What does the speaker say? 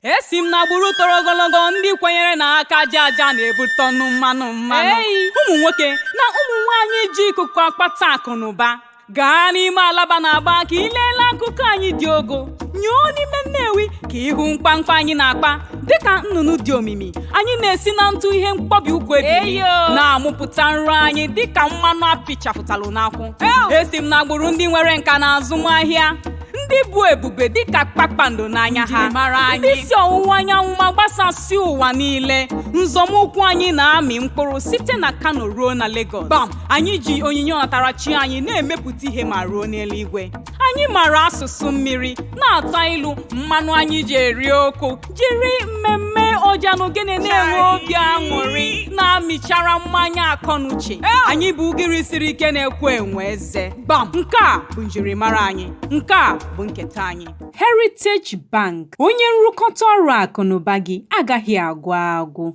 esi m n'agbụrụ toro ogologo ndị kwenyere na aka aja aja na-ebute ọnụ mmanụ ụmụ nwoke na ụmụ nwaanyị ji ikuku akpata akụ na ụba. Gaa n'ime Alaba na Aba ka ileela akụkọ anyị dị ogo. Nyoo n'ime Nnewi ka ihu mkpamkpa anyị na-akpa dịka nnụnụ dị omimi. Anyị na-esi na ntụ ihe mkpọbi ụkwụ ebili na-amụpụta nrọ anyị dịka mmanụ apịchapụtalụ n'akwụ. Esi m n'agbụrụ ndị nwere nka na azụmahịa, ndị bụ ebube dịka kpakpando n'anya ha, ndị si ọwụwa anyanwụ ma gbasasị ụwa niile. Nzọmụkwụ anyị na-amị mkpụrụ site na Kano ruo na Lagos. Anyị ji onyinye ọnatarachi anyị na-emepụta ihe ma ruo n'eluigwe. Anyị mara asụsụ mmiri na-ata ilu, mmanụ anyị ji eri okwu, jiri mmemme ọja na ogene na-enwe obi aṅụrị na-amịchara mmanya akọnuche. Anyị bụ ugiri siri ike na-ekwu enwe eze. Nke a bụ njirimara anyị, nke a bụ nketa anyị. Heritage Bank, onye nrụkọta ọrụ akụ na ụba gị agaghị agwụ agwụ.